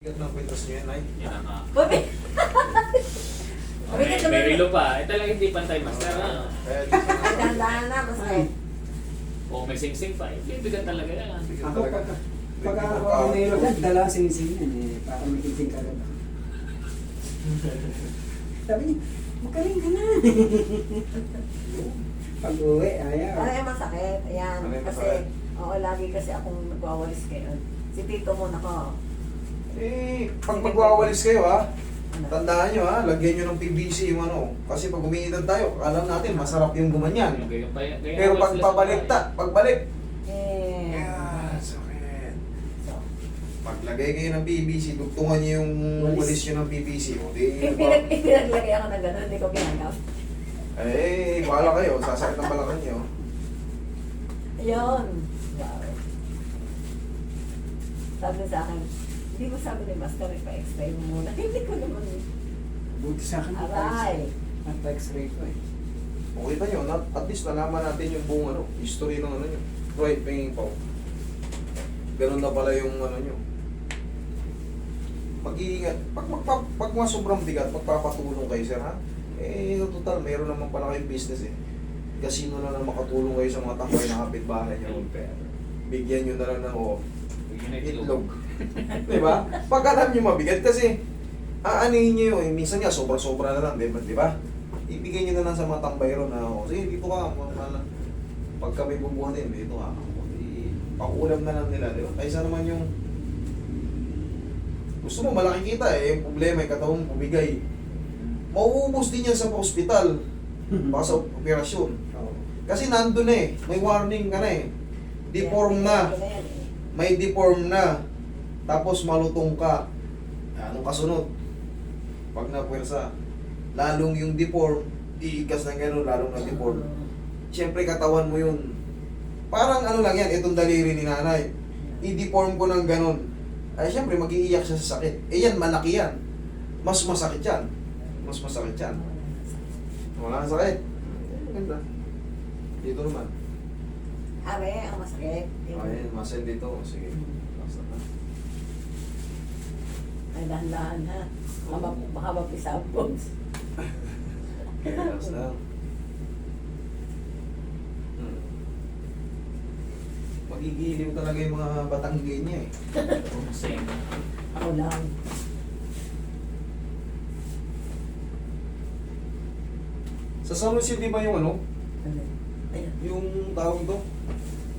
Yan ang kwintas nyo yan, ay. Yan ang Babi! may relo pa. Ito lang hindi pantay, master. Kaya di Ay, siya dahan-dahan na, masakit. O may sing-sing pa. Bibigat talaga yan. Ako, pag ako mayroon dyan, dala ang sinising yan eh. Para may kising ka rin. Sabi niya, magaling ka na. Pag uwi, ayaw. Ay, masakit. Ayan. Ano yung Kasi, masakit? oo, lagi kasi akong nagwawalis kayo. Si Tito mo, nako. Eh, pag magwawalis kayo ha, tandaan nyo ha, lagyan nyo ng PVC yung ano. Kasi pag umiidad tayo, alam natin, masarap yung gumanyan. Pero pag pagbalik, Eh, yan, sakit. Paglagay kayo ng PVC, dugtungan nyo yung walis nyo ng PVC. O di, pinaglagay ako ng gano'n, hindi ko ginagaw. eh, bahala kayo, sasakit ang balakan nyo. Ayun. Wow. Sabi sa akin, hindi mo sabi ni Master, ipa-explain mo muna. Hindi ko naman. Buti sa akin. Aray. Nagpa-x-ray ko eh. O kita nyo, at least nalaman natin yung buong ano, history ng ano nyo. Right, pingin pa. Ganun na pala yung ano nyo. Mag-iingat. Pag mga sobrang bigat, magpapatulong kayo sir ha. Eh, total, meron naman pala kayong business eh. Casino na makatulong kayo sa mga tambay na kapitbahay nyo. Bigyan nyo na lang ng itlog. Diba? Pag alam nyo mabigat kasi aanihin nyo yun, minsan nga sobra-sobra na lang, diba? Ibigay nyo na lang sa mga tambayro na, sige dito ka, pag kami bubuhatin, dito ka. Pakulam na lang nila, diba? Kaysa naman yung gusto mo malaki kita eh, yung problema yung katawan mo bumigay. Mauubos din yan sa ospital, baka sa operasyon. Kasi nandun eh, may warning ka na eh. Deform na. May deform na, tapos malutong ka, anong kasunod? Pag napuwersa, lalong yung deform, iigas ng gano'n, lalong na deform. Siyempre katawan mo yun. Parang ano lang yan, itong daliri ni nanay. I-deform ko ng gano'n. Ay siyempre mag-iiyak siya sa sakit. Eh yan, malaki yan. Mas masakit yan. Mas masakit yan. Wala kang sakit. Ganda. Dito naman. Are, ang masakit. Ayan, muscle dito. Sige. Basta na. Ay, dahan-dahan ha. Baka mapisabog. Okay, last lang. Magigiliw talaga yung mga Batanggay niya eh. Sing. Ako lang. Sa San Jose, di ba yung ano? Ayan. Yung tawag to?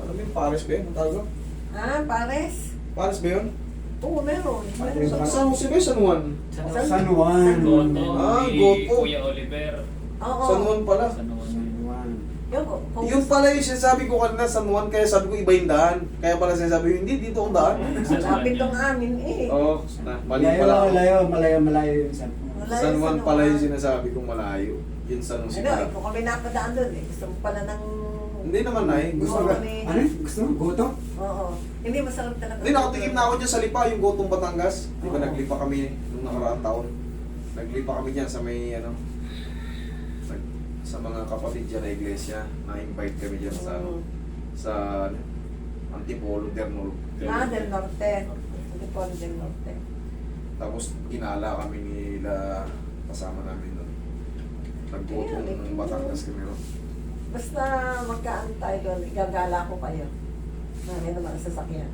Alam mo yung Paris ba yun? Ang tawag to? Ah, Pares? Paris ba yun? Oo, meron. Sa San Jose ba yun? San Juan? San Juan. Goto. Ah, Ni Goto. Kuya Oliver. Oo. San Juan pala. San Juan. San Juan. Yung pala yung sinasabi ko kanina San Juan, kaya sabi ko iba yung daan. Kaya pala sinasabi ko, hindi, dito ang daan. Malapit tong amin eh. Oo, mali pala. Malayo yung San Juan. Malayo San Juan San pala Juan. yung sinasabi kong malayo. Yun San Jose Ano, pala. ikaw kami napadaan doon eh. Gusto mo pala ng... Hindi naman na eh. Gusto Oo, ka. kami. Ano? Gusto mo? Goto? Oo. Hindi, masarap talaga. Hindi, nakatikim na ako dyan sa Lipa, yung Gotong Batangas. Di ba Oo. naglipa kami nung nakaraang taon? Naglipa kami dyan sa may ano, sa mga kapatid dyan na iglesia. Na-invite kami dyan sa sa ano, Antipolo del Norte. Ah, Del Norte. Hindi po Del Norte. Tapos ginala kami nila kasama namin doon. Nag-Gotong Batangas kami ron. Basta magkaan tayo doon, igagala ko kayo. Namin naman ang sasakyan.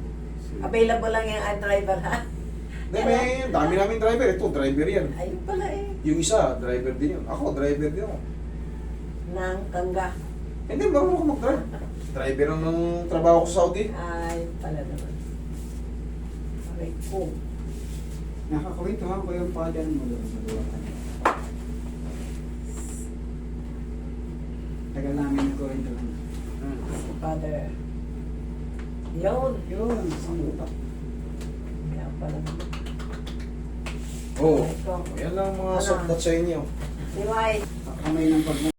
Available lang yung driver ha. Hindi, may dami namin driver. Ito, driver yan. Ayun pala eh. Yung isa, driver din yun. Ako, driver din ako. Nang Kangga. Hindi, marunong ako mag-drive. Driver ang ng trabaho ko sa Saudi. Ay, pala naman. Aray ko. Nakakawintuhan ko yung father mo doon sa Duwatan. Tagal namin nagkawintuhan. Si Father. Yun. Yun, samutak. Kaya pala naman. Oo. Aray ko. Yan lang mga Ano? soft touch sa inyo. Si White. Kamay ng pag